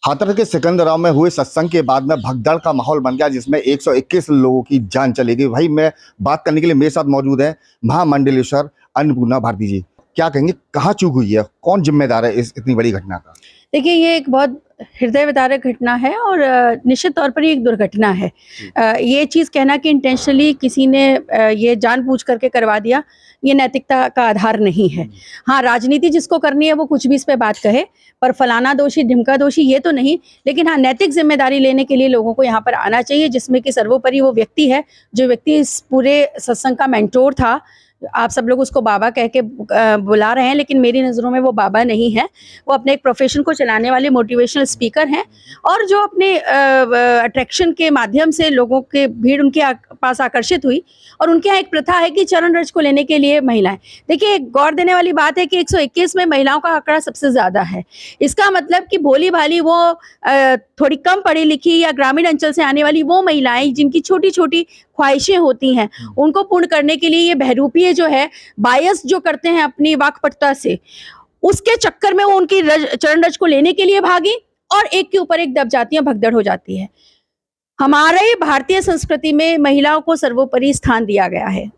हाथरस के सिकंदराव में हुए सत्संग के बाद में भगदड़ का माहौल बन गया, जिसमें 121 लोगों की जान चली गई। भाई, मैं बात करने के लिए मेरे साथ मौजूद है महामंडलेश्वर अन्नपूर्णा भारती जी। क्या कहेंगे, कहाँ चूक हुई है, कौन जिम्मेदार है इस इतनी बड़ी घटना का? देखिए, ये एक बहुत हृदय विदारक घटना है और निश्चित तौर पर ये एक दुर्घटना है। ये चीज़ कहना कि इंटेंशनली किसी ने ये जानबूझ करके करवा दिया, ये नैतिकता का आधार नहीं है। हाँ, राजनीति जिसको करनी है वो कुछ भी इस पे बात कहे, पर फलाना दोषी ढिमका दोषी ये तो नहीं। लेकिन हाँ, नैतिक जिम्मेदारी लेने के लिए लोगों को यहाँ पर आना चाहिए, जिसमें कि सर्वोपरि वो व्यक्ति है जो व्यक्ति इस पूरे सत्संग का मेंटोर था। आप सब लोग उसको बाबा कह के बुला रहे हैं, लेकिन मेरी नज़रों में वो बाबा नहीं है। वो अपने एक प्रोफेशन को चलाने वाले मोटिवेशनल स्पीकर हैं और जो अपने अट्रैक्शन के माध्यम से लोगों के भीड़ उनके पास आकर्षित हुई। और उनके यहाँ एक प्रथा है कि चरण रज को लेने के लिए महिलाएं, देखिए गौर देने वाली बात है कि 121 में महिलाओं का आंकड़ा सबसे ज़्यादा है। इसका मतलब कि भोली भाली वो थोड़ी कम पढ़ी लिखी या ग्रामीण अंचल से आने वाली वो महिलाएं जिनकी छोटी छोटी ख्वाहिशें होती हैं, उनको पूर्ण करने के लिए ये बहरूपीय जो है, बायस जो करते हैं अपनी वाकपटुता से, उसके चक्कर में वो उनकी चरण रज को लेने के लिए भागी और एक के ऊपर एक दब जाती है, भगदड़ हो जाती है। हमारे भारतीय संस्कृति में महिलाओं को सर्वोपरि स्थान दिया गया है।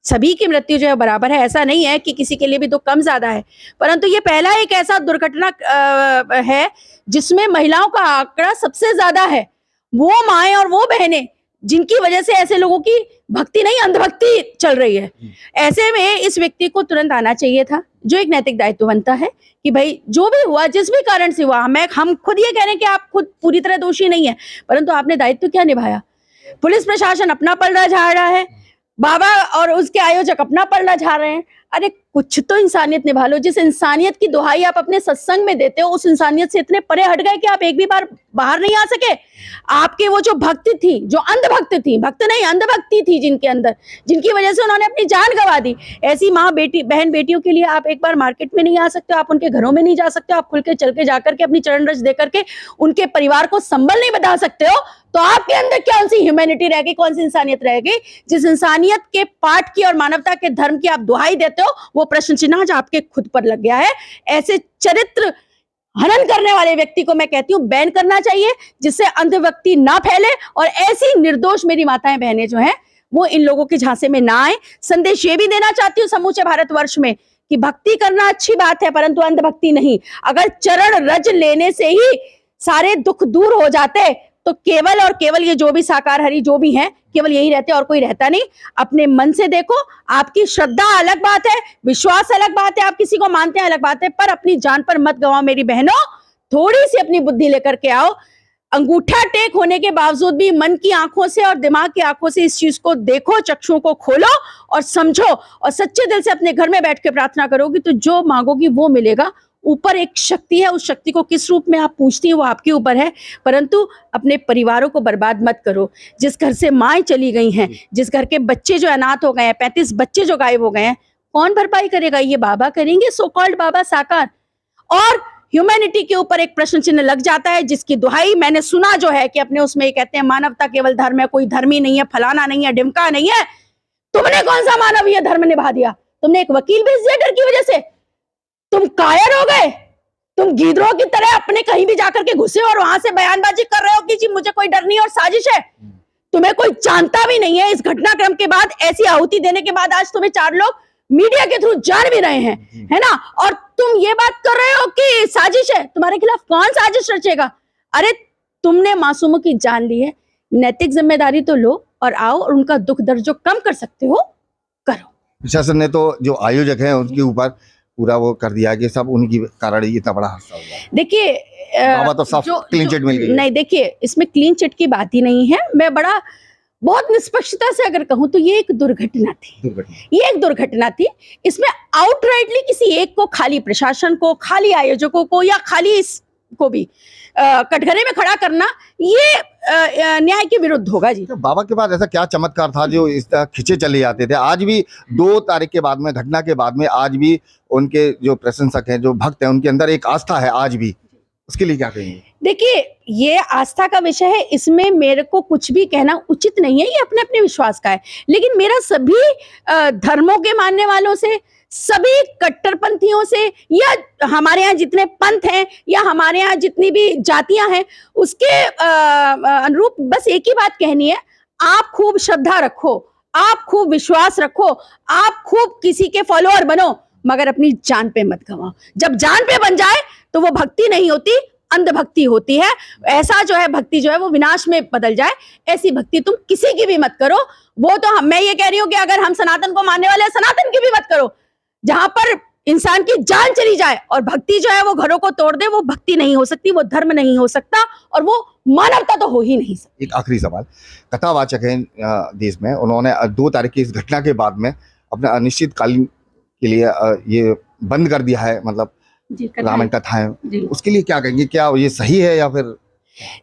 सभी की मृत्यु जो है बराबर है, ऐसा नहीं है कि किसी के लिए भी दुख कम ज्यादा है, परंतु ये पहला एक ऐसा दुर्घटना है जिसमें महिलाओं का आंकड़ा सबसे ज्यादा है। वो माएं और वो बहनें जिनकी वजह से ऐसे लोगों की भक्ति नहीं, अंधभक्ति चल रही है। ऐसे में इस व्यक्ति को तुरंत आना चाहिए था, जो एक नैतिक दायित्व बनता है कि भाई जो भी हुआ, जिस भी कारण से हुआ, हम खुद ये कह रहे हैं कि आप खुद पूरी तरह दोषी नहीं है, परंतु आपने दायित्व क्या निभाया? पुलिस प्रशासन अपना पलड़ा झाड़ रहा है, बाबा और उसके आयोजक अपना पलड़ा झाड़ रहे हैं। अरे कुछ तो इंसानियत निभा लो। जिस इंसानियत की दुहाई आप अपने सत्संग में देते हो, उस इंसानियत से इतने परे हट गए कि आप एक भी बार बाहर नहीं आ सके। आपके वो जो भक्ति थी, जो अंधभक्त थी, भक्त नहीं अंधभक्ति थी जिनके अंदर, जिनकी वजह से उन्होंने अपनी जान गंवा दी, ऐसी माँ बेटी बहन बेटियों के लिए आप एक बार मार्केट में नहीं आ सकते हो, आप उनके घरों में नहीं जा सकते हो, आप खुल के चल के जाकर के अपनी चरण रज दे करके उनके परिवार को संबल नहीं बता सकते हो, तो आपके अंदर कौन सी ह्यूमैनिटी रह गई, कौन सी इंसानियत रह गई? जिस इंसानियत के पाठ की और मानवता के धर्म की आप दुहाई देते हो, वो प्रश्न चिन्ह आज आपके खुद पर लग गया है। ऐसे चरित्र हनन करने वाले व्यक्ति को मैं कहती हूँ बैन करना चाहिए, जिससे अंधभक्ति ना फैले और ऐसी निर्दोष मेरी माताएं बहनें जो हैं वो इन लोगों के झांसे में ना आए। संदेश ये भी देना चाहती हूँ समूचे भारतवर्ष में कि भक्ति करना अच्छी बात है, परंतु अंधभक्ति नहीं। अगर चरण रज लेने से ही सारे दुख दूर हो जाते तो केवल और केवल ये जो भी साकार हरि जो भी हैं, केवल यही रहते और कोई रहता नहीं। अपने मन से देखो, आपकी श्रद्धा अलग बात है, विश्वास अलग बात है, आप किसी को मानते हैं अलग बात है, पर अपनी जान पर मत गवाओ मेरी बहनों। थोड़ी सी अपनी बुद्धि लेकर के आओ। अंगूठा टेक होने के बावजूद भी मन की आंखों से और दिमाग की आंखों से इस चीज को देखो, चक्षुओं को खोलो और समझो, और सच्चे दिल से अपने घर में बैठ के प्रार्थना करोगी तो जो मांगोगी वो मिलेगा। ऊपर एक शक्ति है, उस शक्ति को किस रूप में आप पूछती है वो आपके ऊपर है, परंतु अपने परिवारों को बर्बाद मत करो। जिस घर से माएँ चली गई हैं, जिस घर के बच्चे जो अनाथ हो गए हैं, 35 बच्चे जो गायब हो गए हैं, कौन भरपाई करेगा? ये बाबा करेंगे, सो कॉल्ड बाबा साकार। और ह्यूमैनिटी के ऊपर एक प्रश्न चिन्ह लग जाता है, जिसकी दुहाई मैंने सुना जो है कि अपने उसमें कहते हैं मानवता केवल धर्म है, कोई धर्म ही नहीं है, फलाना नहीं है, ढिमका नहीं है। तुमने कौन सा मानवीय धर्म निभा दिया? तुमने एक वकील भेज दिया डर की वजह से? तुम कायर हो गए? तुम गीदड़ों की तरह अपने कहीं भी जाकर के घुसे और वहां से बयानबाजी कर रहे हो कि जी मुझे कोई डर नहीं और साजिश है। तुम्हें कोई जानता भी नहीं है। इस घटनाक्रम के बाद, ऐसी आहुति देने के बाद आज तुम्हें 4 लोग मीडिया के थ्रू जान भी रहे हैं, है ना? और तुम ये बात कर रहे हो कि साजिश है। तुम्हारे खिलाफ कौन साजिश रचेगा? अरे तुमने मासूमों की जान ली है, नैतिक जिम्मेदारी तो लो और आओ और उनका दुख दर्द जो कम कर सकते हो करो। प्रशासन ने तो जो आयोजक हैं उनके ऊपर पूरा वो कर दिया कि सब उनकी कारण इतना बड़ा हादसा हुआ। देखिए बाबा तो साफ क्लीन चिट मिल गई। नहीं, देखिए इसमें क्लीन चिट की बात ही नहीं है। मैं बहुत निष्पक्षता से अगर कहूं तो ये एक दुर्घटना थी। ये एक दुर्घटना थी। इसमें आउटराइटली किसी एक को, खाली प्रशासन को, खाली आयोजकों को या खाली इसको भी कटघरे में खड़ा करना, ये न्याय के विरुद्ध होगा जी। तो बाबा के पास ऐसा क्या चमत्कार था जो इस तरह खिंचे चले जाते थे? आज भी 2 तारीख के बाद में, घटना के बाद में, आज भी उनके जो प्रशंसक हैं, जो भक्त हैं, उनके अंदर एक आस्था है आज भी। उसके लिए क्या कहेंगे? देखिए, ये आस्था का विषय है, इसमें मेरे को कुछ भी कहना उचित नहीं है, ये अपने अपने विश्वास का है। लेकिन मेरा सभी धर्मों के मानने वालों से, सभी कट्टरपंथियों से, या हमारे यहाँ जितने पंथ हैं या हमारे यहाँ जितनी भी जातियां हैं, उसके अनुरूप बस एक ही बात कहनी है, आप खूब श्रद्धा रखो, आप खूब विश्वास रखो, आप खूब किसी के फॉलोअर बनो, मगर अपनी जान पे मत गवाओ। जब जान पे बन जाए तो वो भक्ति नहीं होती, अंधभक्ति होती है। ऐसा जो है भक्ति जो है वो विनाश में बदल जाए, ऐसी भक्ति तुम किसी की भी मत करो। वो तो मैं ये कह रही हूँ कि अगर हम सनातन को मानने वाले हैं, सनातन की भी मत करो। जहां पर इंसान की जान चली जाए और भक्ति जो है वो घरों को तोड़ दे, वो भक्ति नहीं हो सकती, वो धर्म नहीं हो सकता, और वो मानवता तो हो ही नहीं सकती। एक आखिरी सवाल, कथावाचक हैं देश में, उन्होंने 2 तारीख की इस घटना के बाद में अपना अनिश्चितकालीन के लिए ये बंद कर दिया है, मतलब रामायण कथाएं, उसके लिए क्या कहेंगे? क्या ये सही है या फिर?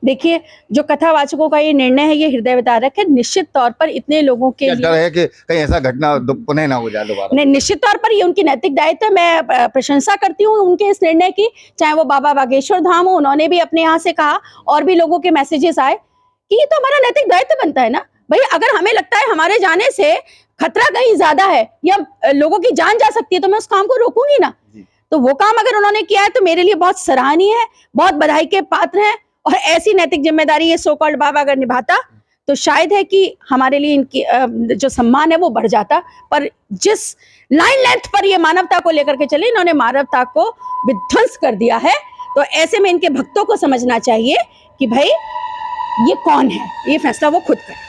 देखिए, जो कथावाचकों का ये निर्णय है, ये हृदय विदारक है। निश्चित तौर पर इतने लोगों के क्या लिए डर है कि कहीं ऐसा घटना पुनः ना हो जाए दोबारा? नहीं, निश्चित तौर पर ये उनकी नैतिक दायित्व है। मैं प्रशंसा करती हूँ उनके इस निर्णय की। चाहे वो बाबा बागेश्वर धाम हो, उन्होंने भी अपने यहाँ से कहा, और भी लोगों के मैसेजेस आए कि ये तो हमारा नैतिक दायित्व बनता है ना भाई। अगर हमें लगता है हमारे जाने से खतरा कहीं ज्यादा है या लोगों की जान जा सकती है, तो मैं उस काम को रोकूंगी ना। तो वो काम अगर उन्होंने किया है तो मेरे लिए बहुत सराहनीय है, बहुत बधाई के पात्र है। और ऐसी नैतिक जिम्मेदारी ये सो कॉल्ड बाबा अगर निभाता तो शायद है कि हमारे लिए इनकी जो सम्मान है वो बढ़ जाता। पर जिस लाइन लेंथ पर ये मानवता को लेकर के चले, इन्होंने मानवता को विध्वंस कर दिया है। तो ऐसे में इनके भक्तों को समझना चाहिए कि भाई ये कौन है, ये फैसला वो खुद करें।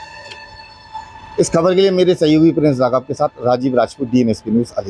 इस खबर के लिए मेरे सहयोगी प्रिंस राघव के साथ राजीव राजपूत, DNSP न्यूज़, अलीगढ़।